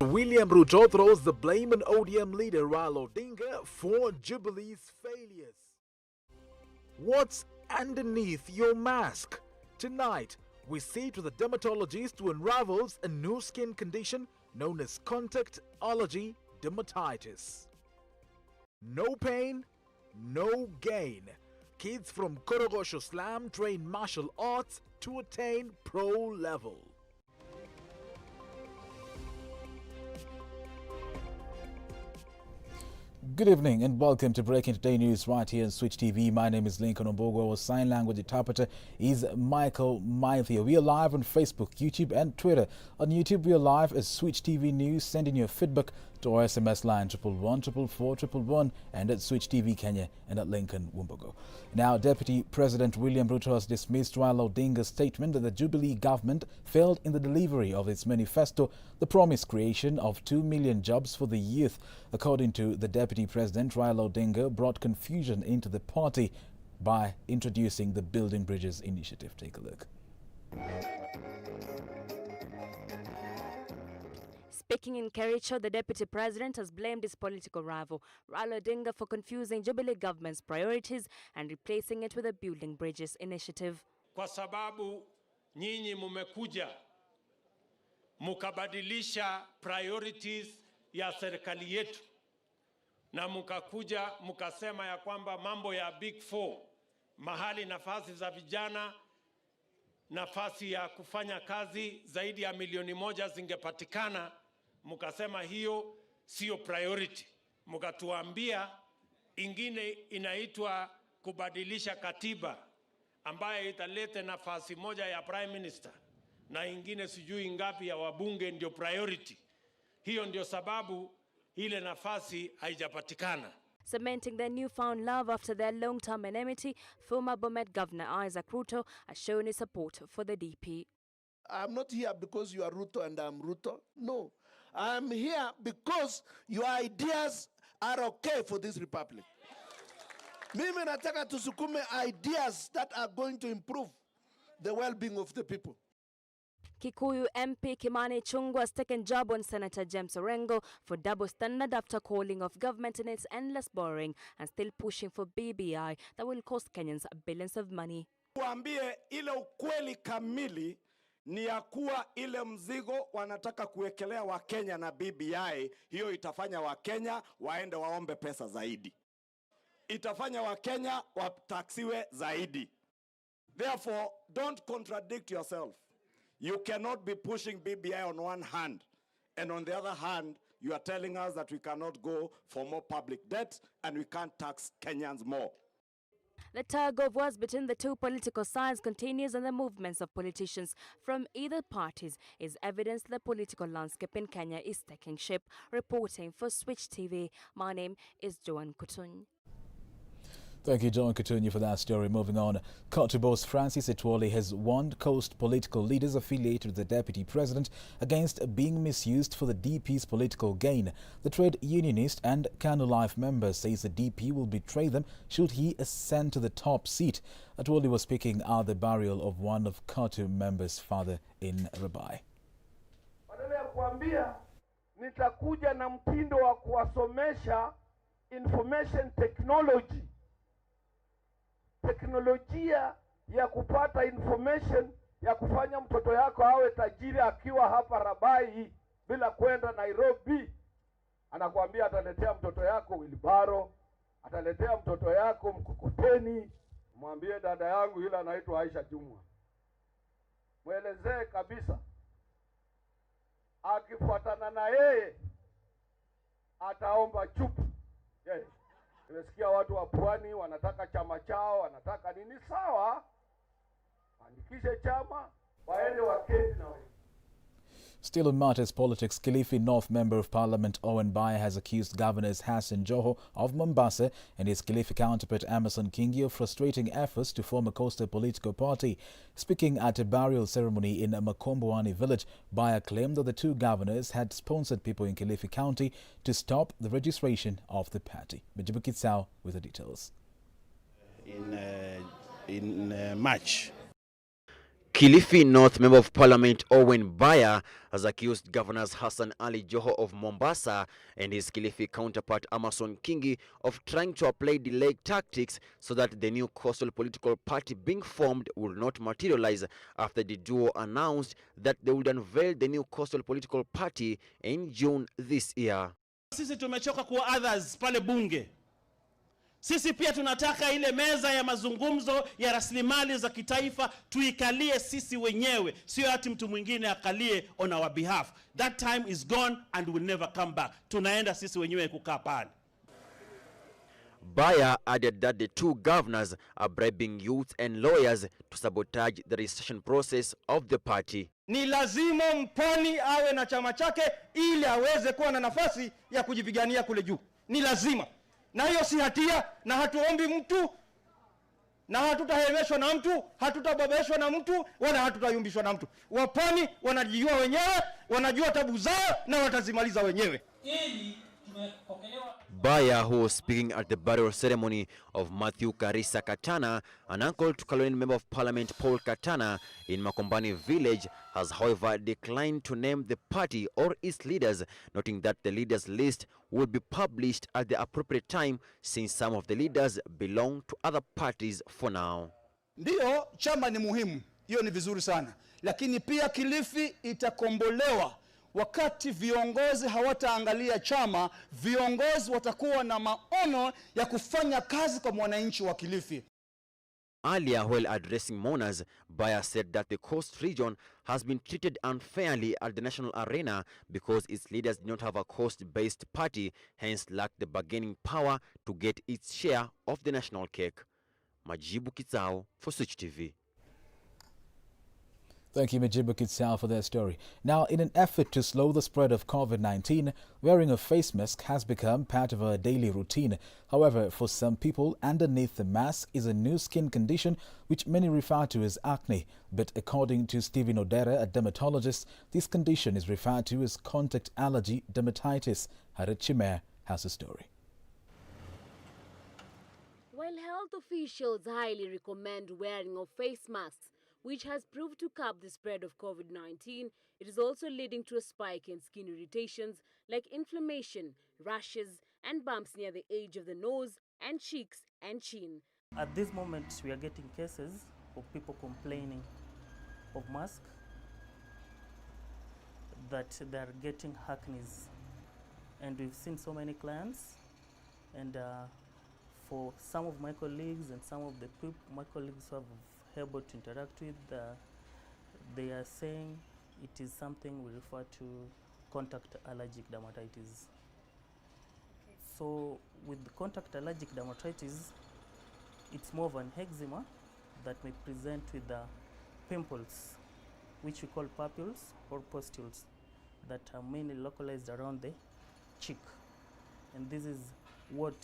William Ruto throws the blame on ODM leader Raila Odinga for Jubilee's failures. What's underneath your mask? Tonight, we sit with a dermatologist who unravels a new skin condition known as contact allergy dermatitis. No pain, no gain. Kids from Korogosho Slam train martial arts to attain pro level. Good evening and welcome to Breaking Today News right here on Switch TV. My name is Lincoln Ombogo. Our sign language interpreter is Michael Maithia. We are live on Facebook, YouTube and Twitter. On YouTube, we are live as Switch TV News. Send in your feedback to our SMS line 111 and at Switch TV Kenya and at Lincoln Wumbogo. Now, Deputy President William Ruto has dismissed Raila Odinga's statement that the Jubilee government failed in the delivery of its manifesto, the promised creation of 2 million jobs for the youth. According to the Deputy President, Raila Odinga brought confusion into the party by introducing the Building Bridges initiative. Take a look. Speaking in Kericho, the Deputy President has blamed his political rival, Raila Odinga, for confusing Jubilee government's priorities and replacing it with a Building Bridges initiative. Kwa sababu nyinyi mumekuja mukabadilisha priorities ya serikali yetu na mukakuja mukasema ya kwamba mambo ya Big Four, mahali nafasi za vijana, nafasi ya kufanya kazi zaidi ya milioni 1 zingepatikana, mukasema hiyo sio priority. Mukatuambia ingine inaitwa kubadilisha katiba ambaye italete nafasi moja ya prime minister na ingine sijui ngapi ya wabunge ndio priority. Hiyo ndio sababu ile nafasi haijapatikana. Cementing their newfound love after their long-term enmity, former Bomet Governor Isaac Ruto has shown his support for the DP. I'm not here because you are Ruto and I'm Ruto. No, I'm here because your ideas are okay for this republic. Mimi nataka tusukume ideas that are going to improve the well-being of the people. Kikuyu MP Kimani Ichung'wah has taken job on Senator James Orengo for double standard after calling off government in its endless borrowing and still pushing for BBI that will cost Kenyans billions of money. Kuambie ile ukweli kamili ni ya kuwa ile mzigo wanataka kuwekelea Wakenya na BBI, hiyo itafanya Wakenya waende waombe pesa zaidi. Itafanya Wakenya wataksiwe zaidi. Therefore, don't contradict yourself. You cannot be pushing BBI on one hand, and on the other hand, you are telling us that we cannot go for more public debt and we can't tax Kenyans more. The tug of wars between the two political sides continues, and the movements of politicians from either parties is evidence the political landscape in Kenya is taking shape. Reporting for Switch TV, my name is Joan Kutuny. Thank you, John Coutinho, for that story. Moving on, Court boss Francis Etwoli has warned coast political leaders affiliated with the Deputy President against being misused for the DP's political gain. The trade unionist and KANU Life member says the DP will betray them should he ascend to the top seat. Etwoli was speaking at the burial of one of KANU members' father in Rabai. Nitakuja na mtindo wa kuwasomesha information technology. Teknolojia ya kupata information ya kufanya mtoto yako awe tajiri akiwa hapa Rabai bila kwenda Nairobi. Anakuambia ataletea mtoto yako wilbaro, ataletea mtoto yako mkokoteni. Mwambie dada yangu yule anaitwa Aisha Jumwa, mwelezee kabisa, akifuatana na yeye ataomba chupu. Yes. Nimesikia watu wa Pwani wanataka chama chao, wanataka nini? Sawa, andikishe chama, waende waketi na wewe. Still on matters politics, Kilifi North Member of Parliament Owen Baya has accused Governors Hassan Joho of Mombasa and his Kilifi counterpart Emerson Kingi of frustrating efforts to form a coastal political party. Speaking at a burial ceremony in Makombowani village, Baya claimed that the two governors had sponsored people in Kilifi County to stop the registration of the party. Mijibu Kitsao with the details. In March, Kilifi North Member of Parliament Owen Baya has accused Governors Hassan Ali Joho of Mombasa and his Kilifi counterpart Amason Kingi of trying to apply delay tactics so that the new coastal political party being formed will not materialize after the duo announced that they would unveil the new coastal political party in June this year. Sisi tumechoka kuwa others pale bunge. Sisi pia tunataka ile meza ya mazungumzo ya rasilimali za kitaifa tuikalie sisi wenyewe, sio ati mtu mwingine akalie on our behalf. That time is gone and will never come back. Tunaenda sisi wenyewe kukaa pale. Baya added that the two governors are bribing youth and lawyers to sabotage the registration process of the party. Ni lazima mpwani awe na chama chake ili aweze kuwa na nafasi ya kujipigania kule juu. Ni lazima. Na hiyo si hatia, na hatuombi mtu, na hatutahemeshwa na mtu, hatutababeshwa na mtu, wala hatutayumbishwa na mtu. Wapwani wanajijua wenyewe, wanajua tabu zao na watazimaliza wenyewe. Baya, who was speaking at the burial ceremony of Matthew Karisa Katana, an uncle to Colonial Member of Parliament Paul Katana in Makombani village, has however declined to name the party or its leaders, noting that the leaders list will be published at the appropriate time since some of the leaders belong to other parties for now. Ndio, chama ni muhimu, hiyo ni vizuri sana, lakini pia Kilifi itakombolewa wakati viongozi hawataangalia chama. Viongozi watakuwa na maono ya kufanya kazi kwa mwananchi wa Kilifi. Earlier, while addressing mourners, Baya said that the coast region has been treated unfairly at the national arena because its leaders do not have a coast-based party, hence lack the bargaining power to get its share of the national cake. Majibu Kitsao for Switch TV. Thank you, Majibu Kitsao, for that story. Now, in an effort to slow the spread of COVID-19, wearing a face mask has become part of our daily routine. However, for some people, underneath the mask is a new skin condition which many refer to as acne. But according to Stephen Odera, a dermatologist, this condition is referred to as contact allergy dermatitis. Harit Chimer has a story. While health officials highly recommend wearing of face masks, which has proved to curb the spread of COVID-19, it is also leading to a spike in skin irritations like inflammation, rashes, and bumps near the edge of the nose and cheeks and chin. At this moment, we are getting cases of people complaining of mask, that they are getting hackneys. And we've seen so many clients, and for some of my colleagues and some of the my colleagues who have able to interact with, they are saying it is something we refer to contact allergic dermatitis. So with the contact allergic dermatitis, it's more of an eczema that may present with pimples, which we call papules or pustules, that are mainly localized around the cheek. And this is what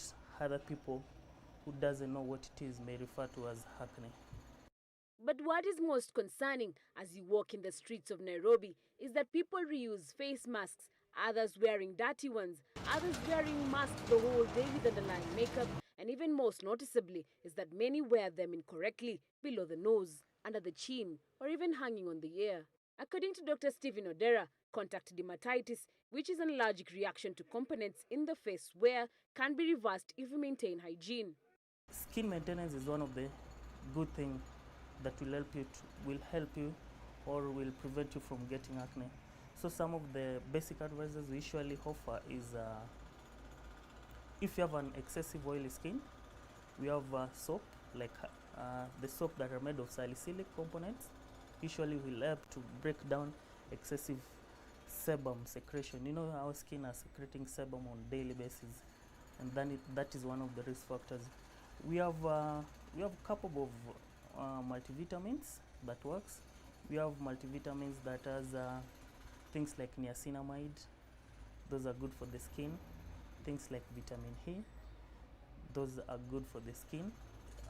other people who doesn't know what it is may refer to as acne. But what is most concerning as you walk in the streets of Nairobi is that people reuse face masks, others wearing dirty ones, others wearing masks the whole day with underlying makeup, and even most noticeably is that many wear them incorrectly below the nose, under the chin, or even hanging on the ear. According to Dr. Stephen Odera, contact dermatitis, which is an allergic reaction to components in the face wear, can be reversed if we maintain hygiene. Skin maintenance is one of the good things that will help you or will prevent you from getting acne. So some of the basic advices we usually offer is if you have an excessive oily skin, we have soap, like the soap that are made of salicylic components, usually will help to break down excessive sebum secretion. You know, our skin are secreting sebum on daily basis, and then that is one of the risk factors. We have a couple of multivitamins that works. We have multivitamins that has things like niacinamide. Those are good for the skin. Things like vitamin E. Those are good for the skin.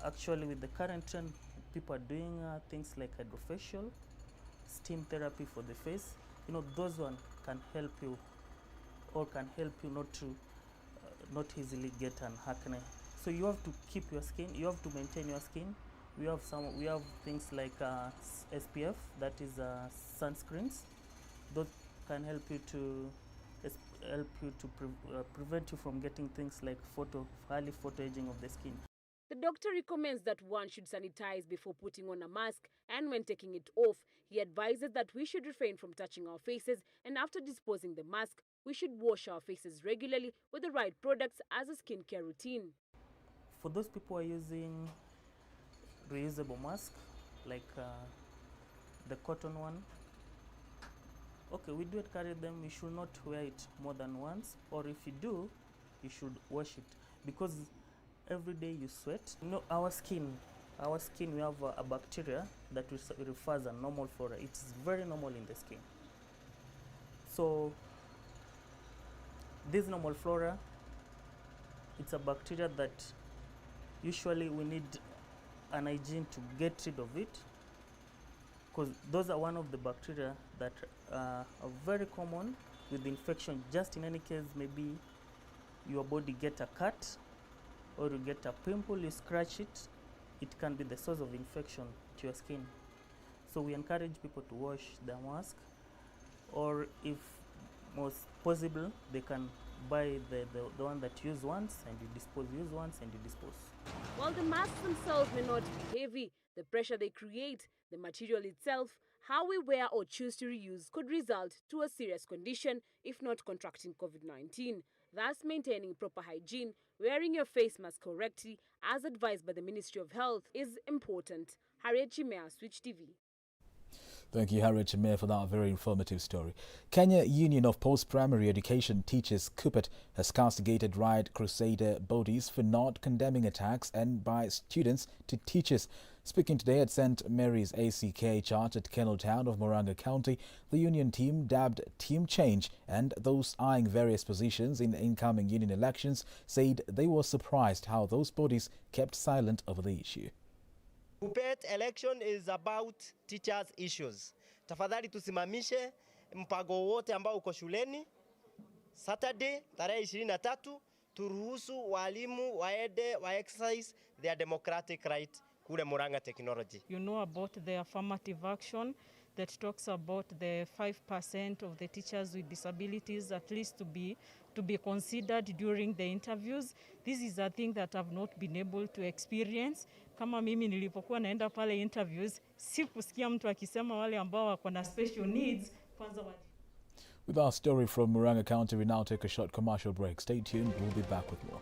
Actually, with the current trend, people are doing things like hydrofacial, steam therapy for the face. You know, those one can help you, or can help you not easily get an acne. So you have to keep your skin, you have to maintain your skin We have things like SPF, that is sunscreens. Those can help you to prevent you from getting things like early photo aging of the skin. The doctor recommends that one should sanitize before putting on a mask, and when taking it off, he advises that we should refrain from touching our faces, and after disposing the mask, we should wash our faces regularly with the right products as a skincare routine. For those people who are using reusable mask, like the cotton one, okay, we do encourage them. You should not wear it more than once, or if you do, you should wash it, because every day you sweat. You know, our skin, we have a bacteria that refers a normal flora. It's very normal in the skin. So this normal flora, it's a bacteria that usually we need an hygiene to get rid of it, because those are one of the bacteria that are very common with infection. Just in any case, maybe your body get a cut or you get a pimple, you scratch it, it can be the source of infection to your skin. So we encourage people to wash their mask, or if most possible, they can buy the one that you use once and you dispose, use once and you dispose. While the masks themselves may not be heavy, the pressure they create, the material itself, how we wear or choose to reuse could result to a serious condition if not contracting COVID-19. Thus, maintaining proper hygiene, wearing your face mask correctly, as advised by the Ministry of Health, is important. Harriet Chimea, Switch TV. Thank you, Harriet Chimea, for that very informative story. Kenya Union of Post-Primary Education Teachers, KUPPET, has castigated Right Crusader bodies for not condemning attacks and by students to teachers. Speaking today at St. Mary's ACK Church at Keniltown of Murang'a County, the union team, dubbed Team Change, and those eyeing various positions in incoming union elections, said they were surprised how those bodies kept silent over the issue. KUPPET election is about teachers issues. Tafadhali tusimamishe mpango wote ambao uko shuleni. Saturday tarehe 23 turuhusu walimu waende wa exercise their democratic right kule Murang'a Technology. You know about the affirmative action that talks about the 5% of the teachers with disabilities at least to be considered during the interviews. This is a thing that I've not been able to experience. Kama mimi nilipokuwa naenda pale interviews, sikusikia mtu akisema wale ambao wako na special needs kwanza With our story from Murang'a County, we now take a short commercial break. Stay tuned, we'll be back with more.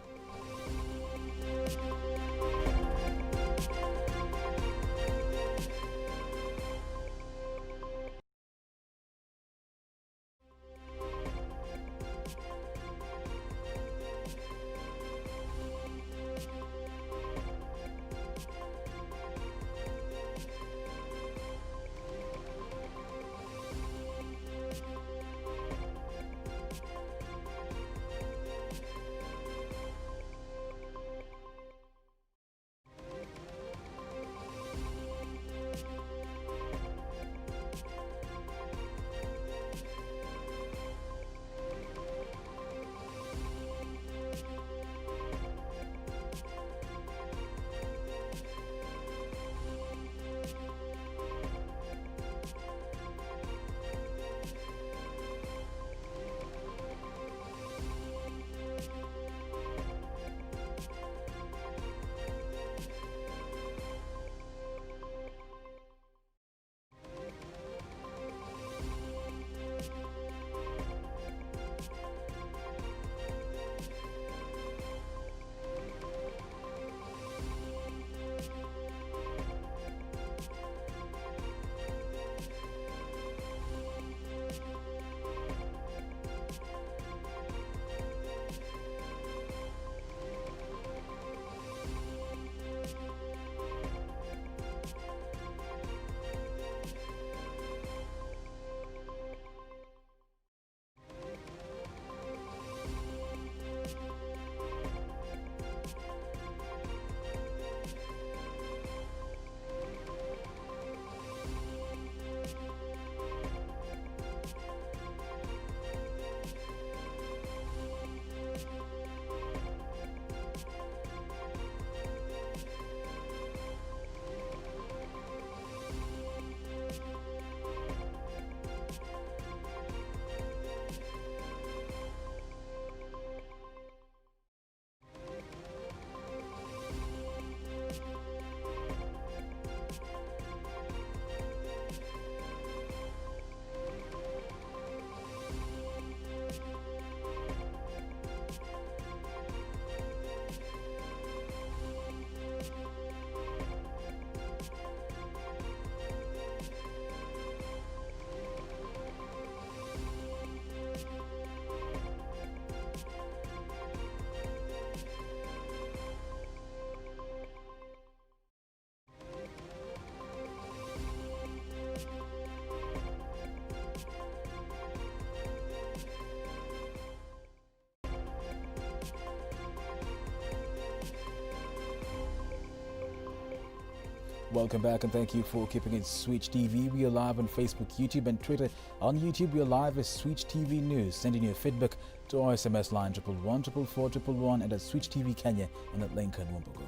Welcome back and thank you for keeping it Switch TV. We are live on Facebook, YouTube and Twitter. On YouTube, we are live as Switch TV News. Send in your feedback to our SMS line 111 and at Switch TV Kenya and at Lincoln Wumbugu.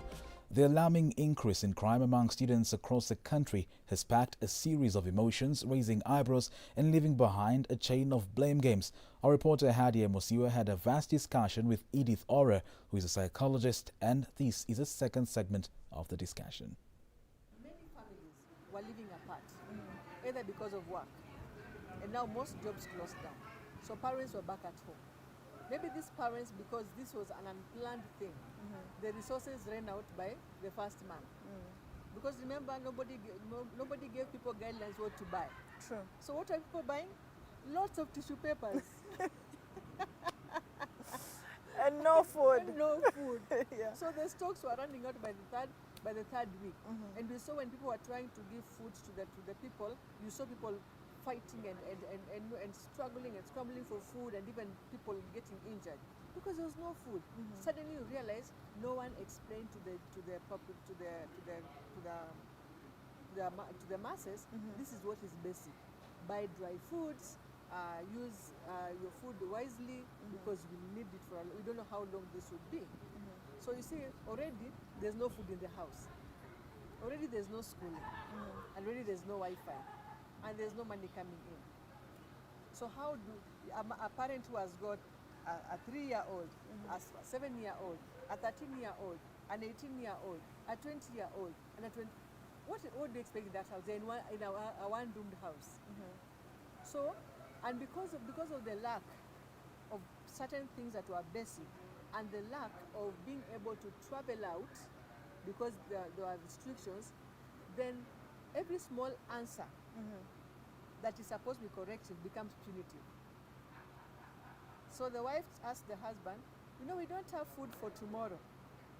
The alarming increase in crime among students across the country has sparked a series of emotions, raising eyebrows and leaving behind a chain of blame games. Our reporter Hadia Mosiwa had a vast discussion with Edith Ora, who is a psychologist, and this is a second segment of the discussion. Were living apart, either because of work, and now most jobs closed down. So parents were back at home. Maybe these parents, because this was an unplanned thing, the resources ran out by the first month. Because remember, nobody gave people guidelines what to buy. True. So what are people buying? Lots of tissue papers. And no food. And no food. Yeah. So the stocks were running out by the third week. And we saw when people were trying to give food to the people, you saw people fighting and struggling and scrambling for food, and even people getting injured because there was no food. Suddenly you realize no one explained to the masses, this is what is basic. Buy dry foods, use your food wisely, because we need it for we don't know how long this would be. So you see, already there's no food in the house. Already there's no schooling. Already there's no Wi-Fi. And there's no money coming in. So how do a parent who has got a 3-year-old, a 7-year-old, a 13-year-old, an 18-year-old, a 20-year-old, and a 20, what do you expect in that house? They're in a one-roomed house. So, and because of the lack of certain things that were basic, and the lack of being able to travel out because there are restrictions, then every small answer that is supposed to be corrective becomes punitive. So the wife asked the husband, we don't have food for tomorrow.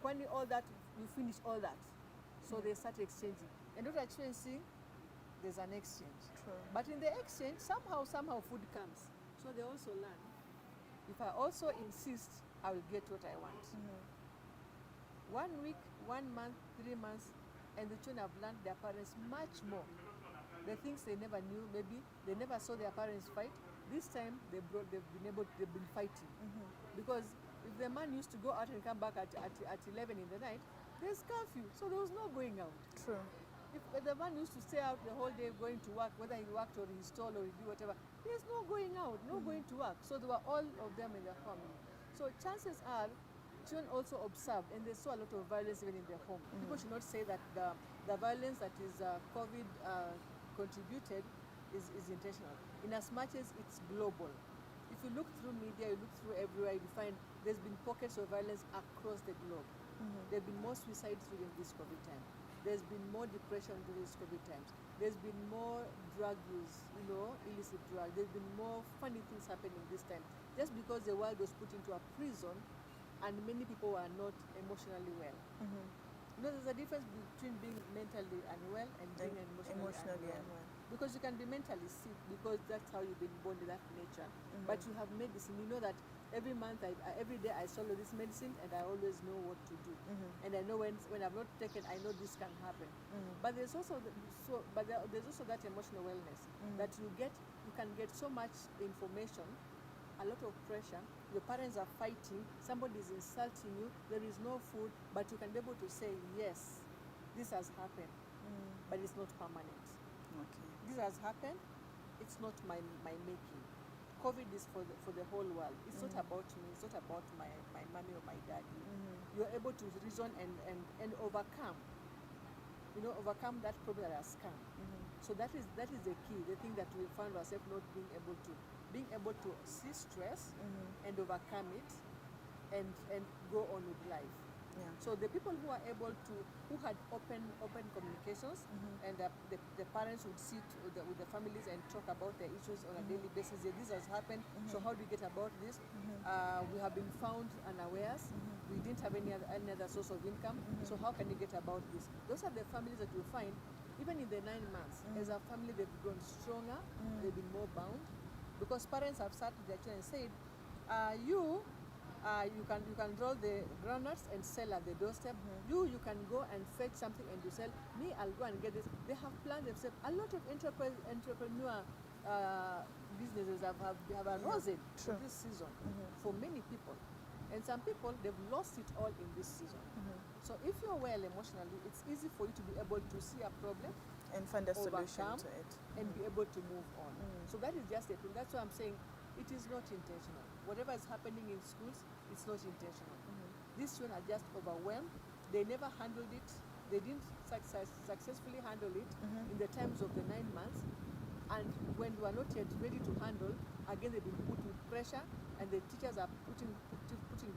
When all that, you finish all that. So they start exchanging. And what actually see, there's an exchange. True. But in the exchange, somehow food comes. So they also learn, if I also insist, I will get what I want. 1 week, 1 month, 3 months, and the children have learned their parents much more. The things they never knew, maybe they never saw their parents fight. This time they've been fighting. Because if the man used to go out and come back at 11 in the night, there's curfew, so there was no going out. True. If the man used to stay out the whole day going to work, whether he worked or he stole or he did whatever, there's no going out, no going to work. So there were all of them in their family. So chances are, children also observed, and they saw a lot of violence even in their home. People should not say that the violence that is COVID contributed is intentional, in as much as it's global. If you look through media, you look through everywhere, you find there's been pockets of violence across the globe. There have been more suicides during this COVID time. There's been more depression during this COVID times. There's been more drug use, illicit drug. There's been more funny things happening this time. Just because the world was put into a prison and many people were not emotionally well. There's a difference between being mentally unwell and being emotionally unwell. Because you can be mentally sick because that's how you've been born with that nature. But you have medicine. You know that every month, every day I swallow this medicine and I always know what to do. And I know when I've not taken, I know this can happen. But there's also there's also that emotional wellness that you can get so much information, a lot of pressure. Your parents are fighting, somebody is insulting you, there is no food, but you can be able to say, yes, this has happened, but it's not permanent. Okay. This has happened, it's not my making. COVID is for the whole world. It's not about me, it's not about my mommy or my daddy. You're able to reason and overcome, overcome that problem that has come. So that is the key, the thing that we found ourselves not being able to see stress and overcome it and go on with life. Yeah. So the people who had open communications, and the parents would sit with the families and talk about their issues on a daily basis. Yeah, this has happened, so how do we get about this? We have been found unawares. We didn't have any other source of income, so how can we get about this? Those are the families that you find, even in the 9 months, as a family they've grown stronger, they've been more bound, because parents have sat with their children and said, you you can roll the groundnuts and sell at the doorstep. You can go and fetch something and you sell. Me, I'll go and get this. They have planned themselves. A lot of entrepreneur businesses have arisen this season for many people. And some people, they've lost it all in this season. So if you're well emotionally, it's easy for you to be able to see a problem and find a solution to it. And be able to move on. So that is just the thing. That's why I'm saying it is not intentional. Whatever is happening in schools, it's not intentional. These children are just overwhelmed. They never handled it. They didn't successfully handle it in the times of the 9 months. And when they were not yet ready to handle, again they've been put with pressure, and the teachers are putting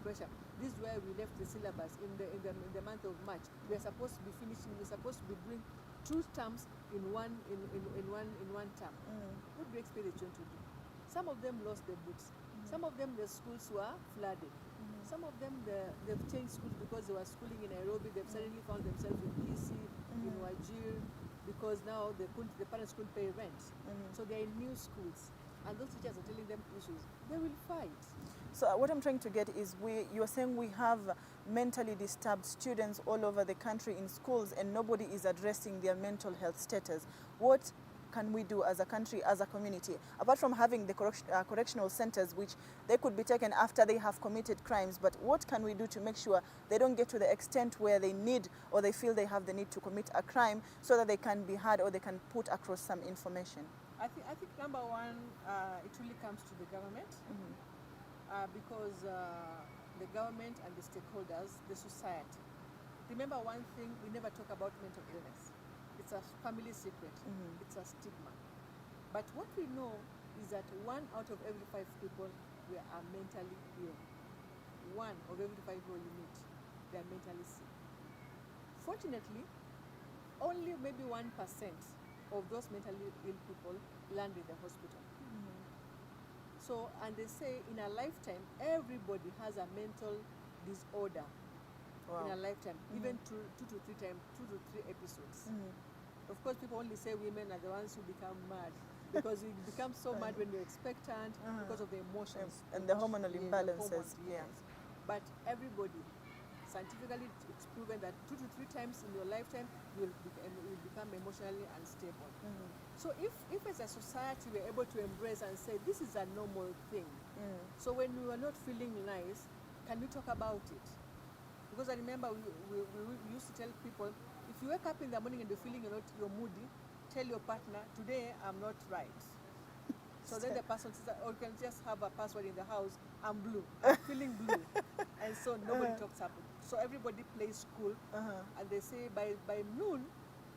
pressure. This is where we left the syllabus in the month of March. We are supposed to be finishing. We're supposed to be doing 2 terms in one term. What do you expect the children to do? Some of them lost their books. Some of them, the schools were flooded. Some of them, they've changed schools because they were schooling in Nairobi. They've suddenly found themselves in Kisii, in Wajir, because now the parents couldn't pay rent. So they're in new schools. And those teachers are telling them issues. They will fight. So what I'm trying to get is, you are saying we have mentally disturbed students all over the country in schools, and nobody is addressing their mental health status. What can we do as a country, as a community, apart from having the correctional centers, which they could be taken after they have committed crimes, but what can we do to make sure they don't get to the extent where they need, or they feel they have the need to commit a crime, so that they can be heard or they can put across some information? I think number one, it really comes to the government, because the government and the stakeholders, the society. Remember one thing, we never talk about mental illness. It's a family secret. It's a stigma. But what we know is that 1 out of every 5 people are mentally ill. 1 of every 5 people you meet, they are mentally sick. Fortunately, only maybe 1% of those mentally ill people land in the hospital. So, and they say in a lifetime, everybody has a mental disorder. In a lifetime, even two to three episodes. Of course, people only say women are the ones who become mad, because we become so mad when we're expectant because of the emotions. And the hormonal imbalances. Yes. But everybody, scientifically, it's proven that 2 to 3 times in your lifetime, you will become emotionally unstable. So if as a society we're able to embrace and say, this is a normal thing. So when we are not feeling nice, can we talk about it? Because I remember we used to tell people, if you wake up in the morning and you're feeling you're moody, tell your partner, today I'm not right. So then the person says, or you can just have a password in the house, I'm blue, I'm feeling blue. And so nobody talks about it. So everybody plays cool, and they say by noon,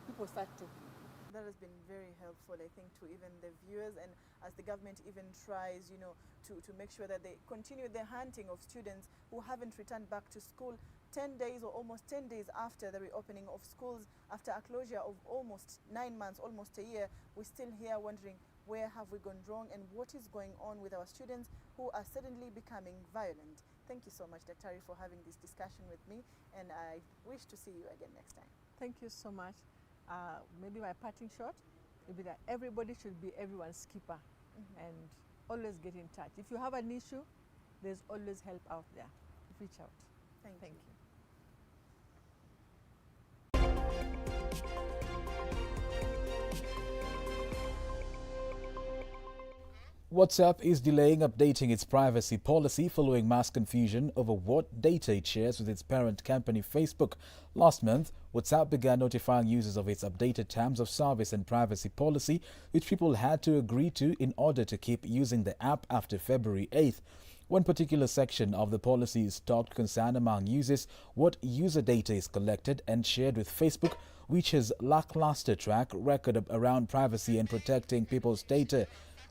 people start talking. That has been very helpful, I think, to even the viewers, and as the government even tries, to make sure that they continue the hunting of students who haven't returned back to school 10 days or almost 10 days after the reopening of schools, after a closure of almost 9 months, almost a year. We're still here wondering, where have we gone wrong, and what is going on with our students who are suddenly becoming violent. Thank you so much, Daktari, for having this discussion with me, and I wish to see you again next time. Thank you so much. Maybe my parting shot will be that everybody should be everyone's keeper, and always get in touch. If you have an issue, there's always help out there. Reach out. Thank you. WhatsApp is delaying updating its privacy policy following mass confusion over what data it shares with its parent company Facebook. Last month, WhatsApp began notifying users of its updated terms of service and privacy policy, which people had to agree to in order to keep using the app after February 8th. One particular section of the policy sparked concern among users what user data is collected and shared with Facebook, which has lackluster track record around privacy and protecting people's data.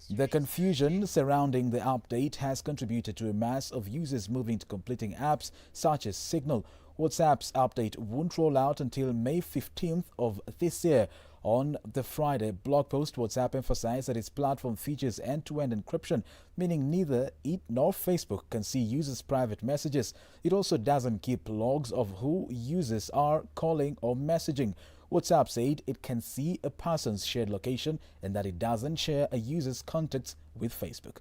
The confusion surrounding the update has contributed to a mass of users moving to completing apps such as Signal. WhatsApp's update won't roll out until May 15th of this year. On the Friday blog post, WhatsApp emphasized that its platform features end-to-end encryption, meaning neither it nor Facebook can see users' private messages. It also doesn't keep logs of who users are calling or messaging. WhatsApp said it can see a person's shared location and that it doesn't share a user's contacts with Facebook.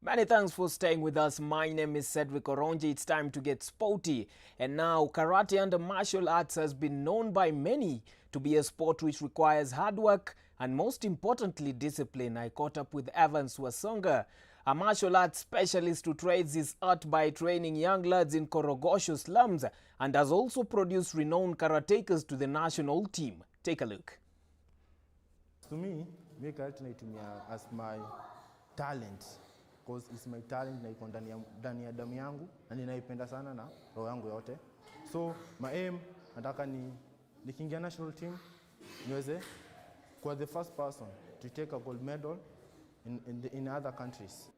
Many thanks for staying with us. My name is Cedric Oronje. It's time to get sporty. And now, karate and martial arts has been known by many to be a sport which requires hard work and, most importantly, discipline. I caught up with Evans Wasonga, a martial arts specialist who trades his art by training young lads in Korogosho slums and has also produced renowned karatekers to the national team. Take a look. To me, karate naitumia as my talent. Because it's my talent na iko ndani ya damu yangu na ninaipenda sana na roho yangu yote. So my aim nataka nikiingia national team niweze kuwa the first person to take a gold medal in other countries.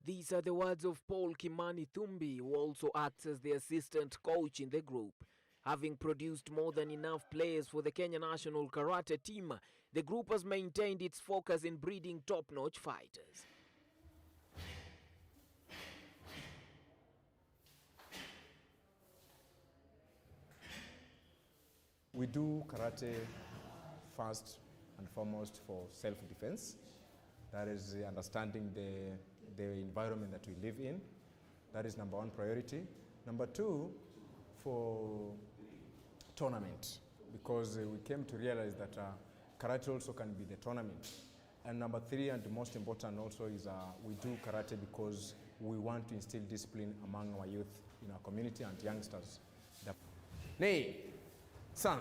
These are the words of Paul Kimani Thumbi, who also acts as the assistant coach in the group. Having produced more than enough players for the Kenya national karate team, the group has maintained its focus in breeding top-notch fighters. We do karate first and foremost for self-defense. That is understanding the environment that we live in. That is number one priority. Number two, for tournament, because we came to realize that karate also can be the tournament. And number three, and the most important also, is we do karate because we want to instill discipline among our youth in our community and youngsters. Nay, son.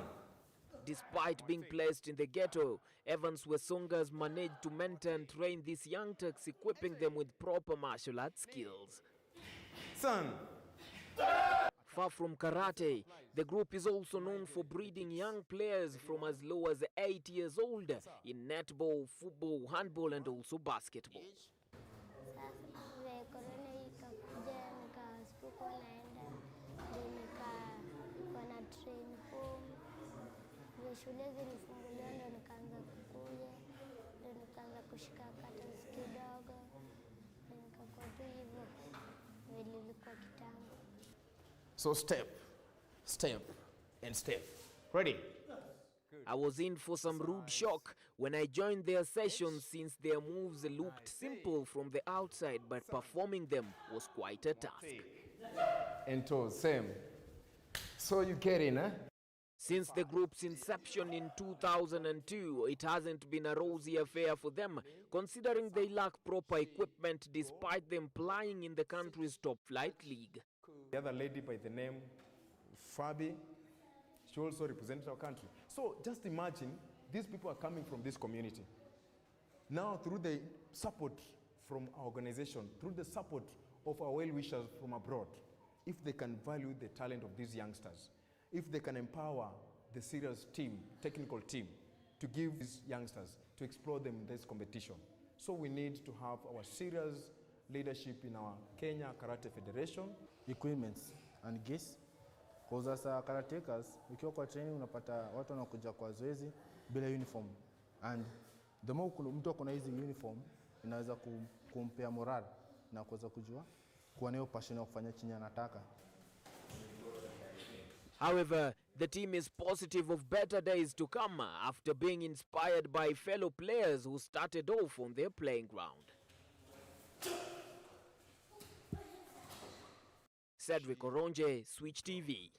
Despite being placed in the ghetto, Evans Wasonga has managed to mentor and train these young Turks, equipping them with proper martial arts skills. Son. Far from karate, the group is also known for breeding young players from as low as 8 years old in netball, football, handball and also basketball. So step, and step. Ready? I was in for some rude shock when I joined their sessions, since their moves looked simple from the outside, but performing them was quite a task. And toes, same. So you get in, eh? Since the group's inception in 2002, it hasn't been a rosy affair for them, considering they lack proper equipment despite them playing in the country's top-flight league. The other lady by the name Fabi, she also represents our country. So just imagine, these people are coming from this community. Now through the support from our organization, through the support of our well-wishers from abroad, if they can value the talent of these youngsters, if they can empower the serious team, technical team, to give these youngsters, to explore them in this competition. So we need to have our serious leadership in our Kenya Karate Federation. Equipments and gears. Because as karatekers, ukiwa kwa training unapata watu wanakuja kwa zoezi bila uniform. And the more mtu akona hizi uniform, inaweza kumpea moral na kuweza kujua kuwa nayo passion ya kufanya chenye anataka. However, the team is positive of better days to come after being inspired by fellow players who started off on their playing ground. Cedric Oronje, Switch TV.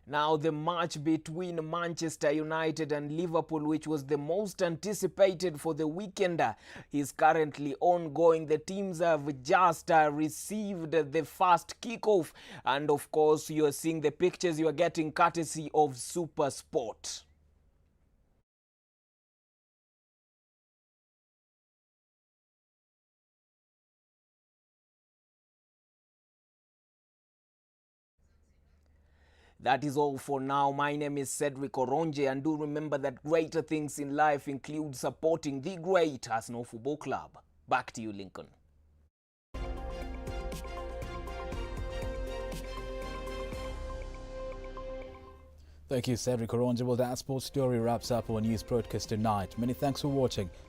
Now, the match between Manchester United and Liverpool, which was the most anticipated for the weekend, is currently ongoing. The teams have just received the first kickoff. And of course, you are seeing the pictures you are getting courtesy of Super Sport. That is all for now. My name is Cedric Oronje, and do remember that greater things in life include supporting the great Arsenal Football Club. Back to you, Lincoln. Thank you, Cedric Oronje. Well, that sports story wraps up our news broadcast tonight. Many thanks for watching.